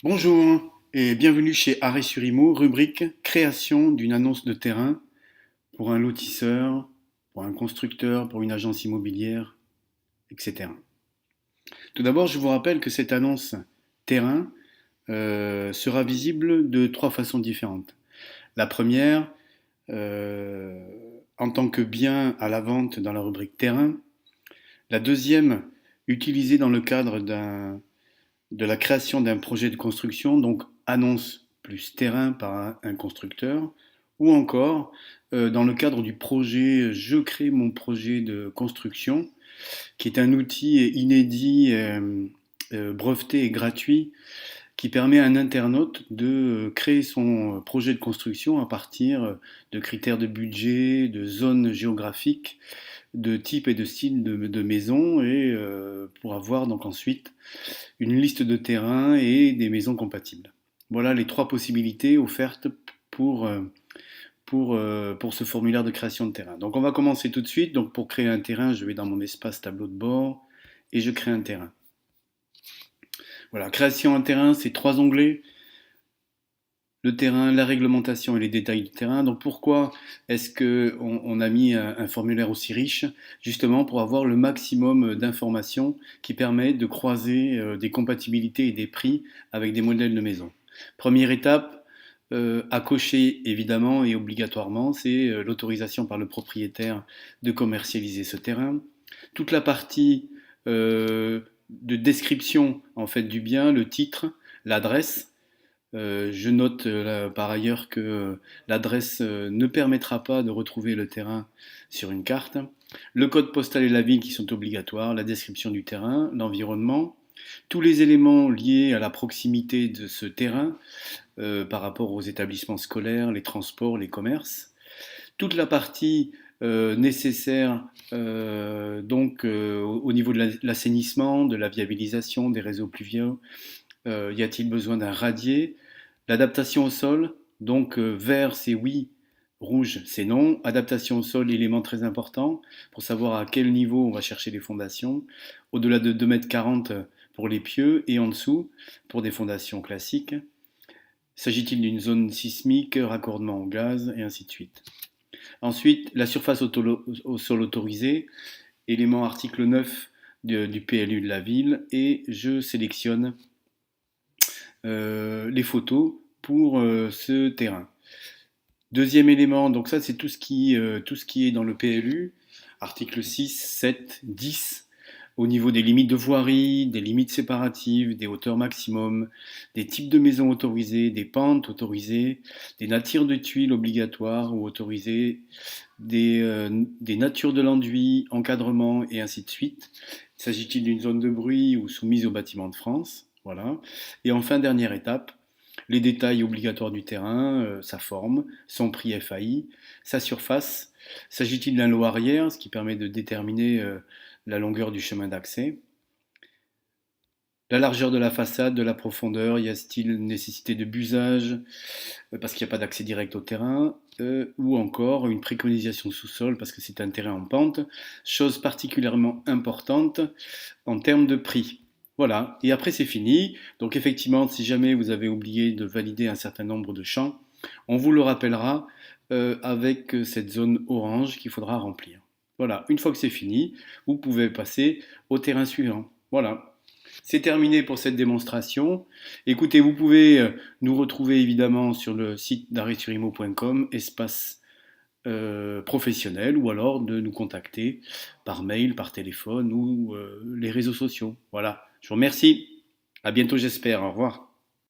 Bonjour et bienvenue chez Arrêt sur Imo, rubrique création d'une annonce de terrain pour un lotisseur, pour un constructeur, pour une agence immobilière, etc. Tout d'abord, je vous rappelle que cette annonce terrain sera visible de trois façons différentes. La première, euh, en tant que bien à la vente dans la rubrique terrain. La deuxième, utilisée dans le cadre de la création d'un projet de construction, donc annonce plus terrain par un constructeur, ou encore dans le cadre du projet Je crée mon projet de construction, qui est un outil inédit, breveté et gratuit, qui permet à un internaute de créer son projet de construction à partir de critères de budget, de zones géographiques, de type et de style de maison, et pour avoir donc ensuite une liste de terrains et des maisons compatibles. Voilà les trois possibilités offertes pour, euh, pour ce formulaire de création de terrain. Donc on va commencer tout de suite. Donc pour créer un terrain, je vais dans mon espace tableau de bord et je crée un terrain. Voilà, création un terrain, c'est trois onglets. Le terrain, la réglementation et les détails du terrain. Donc pourquoi est-ce qu'on a mis un formulaire aussi riche? Justement pour avoir le maximum d'informations qui permettent de croiser des compatibilités et des prix avec des modèles de maison. Première étape, à cocher évidemment et obligatoirement, c'est l'autorisation par le propriétaire de commercialiser ce terrain. Toute la partie de description en fait du bien, le titre, l'adresse. Je note par ailleurs que l'adresse ne permettra pas de retrouver le terrain sur une carte. Le code postal et la ville qui sont obligatoires, la description du terrain, l'environnement, tous les éléments liés à la proximité de ce terrain par rapport aux établissements scolaires, les transports, les commerces, toute la partie nécessaire au niveau de l'assainissement, de la viabilisation des réseaux pluviaux. Y a-t-il besoin d'un radier? L'adaptation au sol, donc vert c'est oui, rouge c'est non. Adaptation au sol, élément très important pour savoir à quel niveau on va chercher les fondations. Au-delà de 2,40 m pour les pieux et en dessous pour des fondations classiques. S'agit-il d'une zone sismique, raccordement au gaz et ainsi de suite. Ensuite, la surface au sol autorisée, élément article 9 du PLU de la ville, et je sélectionne les photos pour ce terrain. Deuxième élément, donc ça c'est tout ce qui est dans le PLU, article 6, 7, 10, au niveau des limites de voirie, des limites séparatives, des hauteurs maximum, des types de maisons autorisées, des pentes autorisées, des natures de tuiles obligatoires ou autorisées, des natures de l'enduit, encadrement et ainsi de suite. S'agit-il d'une zone de bruit ou soumise au bâtiment de France? Voilà. Et enfin, dernière étape, les détails obligatoires du terrain, sa forme, son prix FAI, sa surface. S'agit-il d'un lot arrière, ce qui permet de déterminer la longueur du chemin d'accès? La largeur de la façade, de la profondeur, y a-t-il nécessité de busage parce qu'il n'y a pas d'accès direct au terrain, ou encore une préconisation sous-sol parce que c'est un terrain en pente, chose particulièrement importante en termes de prix. Voilà, et après c'est fini. Donc effectivement, si jamais vous avez oublié de valider un certain nombre de champs, on vous le rappellera avec cette zone orange qu'il faudra remplir. Voilà, une fois que c'est fini, vous pouvez passer au terrain suivant. Voilà, c'est terminé pour cette démonstration. Écoutez, vous pouvez nous retrouver évidemment sur le site d'arrêtsurimo.com, espace professionnel, ou alors de nous contacter par mail, par téléphone ou les réseaux sociaux. Voilà, je vous remercie. À bientôt, j'espère. Au revoir.